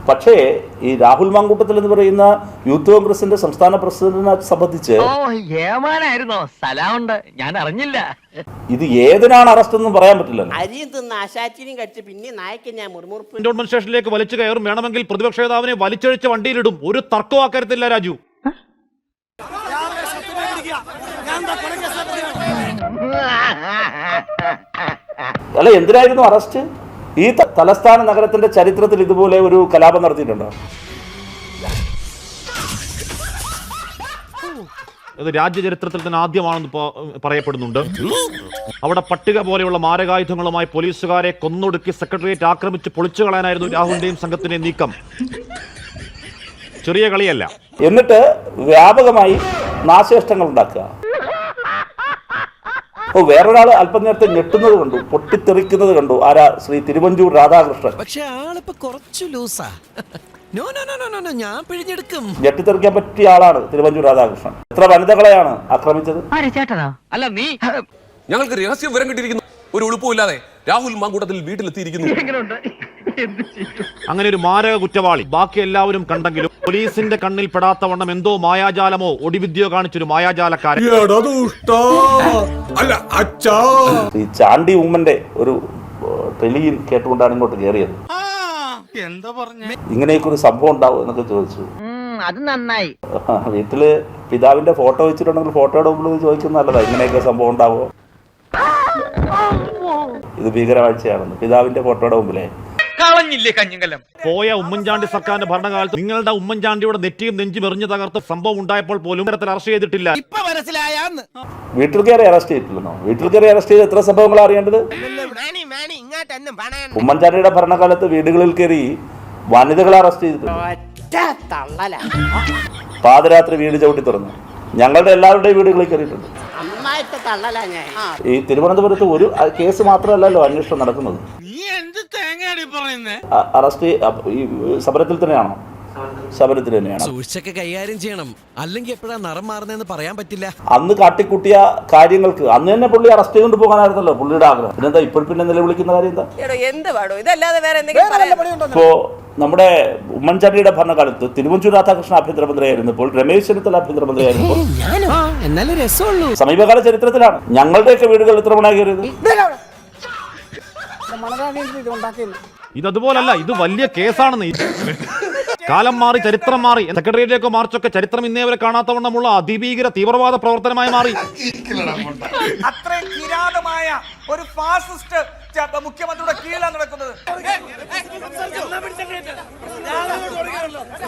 പക്ഷേ ഈ രാഹുൽ മാങ്കൂട്ടത്തിൽ എന്ന് പറയുന്ന യൂത്ത് കോൺഗ്രസിന്റെ സംസ്ഥാന പ്രസിഡന്റിനെ സംബന്ധിച്ച് ഞാൻ അറിഞ്ഞില്ല. ഇത് ഏതിനാണ് അറസ്റ്റ് എന്നും പറയാൻ പറ്റില്ലല്ലോ. അരിയും തിന്ന് ആശാറ്റിനും കഴിച്ച് പിന്നെ നായ്ക്ക് ഞാൻ മുറുമുറുപ്പ് കന്റോൺമെന്റ് സ്റ്റേഷനിലേക്ക് വലിച്ചു കയറും, വേണമെങ്കിൽ പ്രതിപക്ഷ നേതാവിനെ വലിച്ചഴിച്ച് വണ്ടിയിലിടും. ഒരു തർക്കവും അക്കാര്യത്തില്ല രാജു. അല്ല, എന്തിനായിരുന്നു അറസ്റ്റ്? ഈ തലസ്ഥാന നഗരത്തിന്റെ ചരിത്രത്തിൽ ഇതുപോലെ ഒരു കലാപം നടത്തിയിട്ടുണ്ടോ? ഇത് രാജ്യചരിത്രത്തിൽ തന്നെ ആദ്യമാണെന്ന് പറയപ്പെടുന്നുണ്ട്. അവിടെ പട്ടിക പോലെയുള്ള മാരകായുധങ്ങളുമായി പോലീസുകാരെ കൊന്നൊടുക്കി സെക്രട്ടേറിയറ്റ് ആക്രമിച്ച് പൊളിച്ചു കളയാനായിരുന്നു രാഹുലിന്റെയും സംഘത്തിന്റെയും നീക്കം. ചെറിയ കളിയല്ല. എന്നിട്ട് വ്യാപകമായി നാശനഷ്ടങ്ങൾ ഉണ്ടാക്കുക. വേറൊരാൾ അല്പം നേരത്തെ ഞെട്ടുന്നത് കണ്ടു, പൊട്ടിത്തെറിക്കുന്നത് കണ്ടു. ആരാ? ശ്രീ തിരുവഞ്ചൂർ രാധാകൃഷ്ണൻ. പക്ഷെ ആളിപ്പോ കുറച്ചു ലൂസാ. ഞാൻ പിഴിഞ്ഞെടുക്കും. ഞെട്ടിത്തെറിക്കാൻ പറ്റിയ ആളാണ് തിരുവഞ്ചൂർ രാധാകൃഷ്ണൻ. എത്ര വനിതകളെയാണ് ആക്രമിച്ചത്? അല്ല, നീ ഞങ്ങൾക്ക് രഹസ്യ വിവരം കിട്ടിയിരിക്കുന്നു. ഒരു ഉളുപ്പുമില്ലാതെ രാഹുൽ മാങ്കൂട്ടത്തിൽ വീട്ടിലെത്തിയിരിക്കുന്നു. അങ്ങനെ ഒരു മാരക കുറ്റവാളി ബാക്കി എല്ലാവരും കണ്ടെങ്കിലും പോലീസിന്റെ കണ്ണിൽ പെടാത്തവണ്ണം എന്തോ മായാജാലമോ ഒടിവിദ്യയോ കാണിച്ചൊരു മായാജാലക്കാരൻ ഈ ചാണ്ടി ഉമ്മന്റെ ഒരു ടെലിയിൽ കേട്ടുകൊണ്ടാണ് ഇങ്ങോട്ട് കയറിയത്. ഇങ്ങനെയൊക്കെ ഒരു സംഭവം ഉണ്ടാവും എന്നൊക്കെ ചോദിച്ചു. അത് നന്നായി. വീട്ടില് പിതാവിന്റെ ഫോട്ടോ വെച്ചിട്ടുണ്ടെങ്കിൽ ഫോട്ടോയുടെ മുമ്പിൽ ചോദിക്കുന്നത് നല്ലതാ, ഇങ്ങനെയൊക്കെ സംഭവം ഉണ്ടാവോ? ഇത് ഭീകരവാഴ്ചയാണെന്ന് പിതാവിന്റെ ഫോട്ടോയുടെ മുമ്പിലേ പോയ ഉമ്മൻചാണ്ടി സർക്കാരിന്റെ ഭരണകാലത്ത് നിങ്ങളുടെ ഉമ്മൻചാണ്ടിയുടെ നെറ്റിയും നെഞ്ചും എറിഞ്ഞു തകർത്ത് സംഭവം ഉണ്ടായപ്പോൾ പോലും തരത്തിൽ അറസ്റ്റ് ചെയ്തിട്ടില്ല. വീട്ടിൽ കയറി അറസ്റ്റ് ചെയ്തിട്ടില്ലെന്നോ? വീട്ടിൽ കയറി അറസ്റ്റ് ചെയ്ത് എത്ര സംഭവങ്ങൾ അറിയേണ്ടത്? ഉമ്മൻചാണ്ടിയുടെ ഭരണകാലത്ത് വീടുകളിൽ കയറി വനിതകളെ അറസ്റ്റ് ചെയ്തിട്ടുണ്ട്. പാതിരാത്രി വീട് ചവിട്ടി തുറന്നു. ഞങ്ങളുടെ എല്ലാവരുടെയും വീടുകളിൽ കയറിയിട്ടുണ്ട്. ഈ തിരുവനന്തപുരത്ത് ഒരു കേസ് മാത്രമല്ലല്ലോ അന്വേഷണം നടക്കുന്നത്. അറസ്റ്റ് ഈ സമരത്തിൽ തന്നെയാണോ? സമരത്തിൽ തന്നെയാണ്. സൂക്ഷിച്ചൊക്കെ കൈകാര്യം ചെയ്യണം, അല്ലെങ്കിൽ എപ്പോഴാ നിറം മാറുന്നതെന്ന് പറയാൻ പറ്റില്ല. അന്ന് കാട്ടിക്കൂട്ടിയ കാര്യങ്ങൾക്ക് അന്ന് തന്നെ പുള്ളി അറസ്റ്റ് ചെയ്തുകൊണ്ട് പോകാനായിരുന്നല്ലോ പുള്ളിയുടെ ആഗ്രഹം. പിന്നെന്താ ഇപ്പോൾ പിന്നെ നിലവിളിക്കുന്ന കാര്യം എന്താ? ഇപ്പോ നമ്മുടെ ഉമ്മൻചാണ്ടിയുടെ ഭരണകാലത്ത് തിരുവഞ്ചൂർ രാധാകൃഷ്ണൻ ആഭ്യന്തരമന്ത്രിയായിരുന്നപ്പോൾ, രമേശ് ചെന്നിത്തല ആഭ്യന്തരമന്ത്രിയായിരുന്നപ്പോൾ, സമീപകാല ചരിത്രത്തിലാണ് ഞങ്ങളുടെയൊക്കെ വീടുകൾ എത്ര മണി കയറിയത്? ഇതതുപോലല്ല, ഇത് വലിയ കേസാണെന്ന്. കാലം മാറി, ചരിത്രം മാറി. സെക്രട്ടേറിയറ്റിലേക്ക് മാർച്ചൊക്കെ ചരിത്രം ഇന്നേ വരെ കാണാത്തവണ്ണമുള്ള അതിഭീകര തീവ്രവാദ പ്രവർത്തനമായി മാറി. അത്രയും കിരാതമായ ഒരു ഫാസിസ്റ്റ് മുഖ്യമന്ത്രിയുടെ കീഴിലാണ് നടക്കുന്നത്.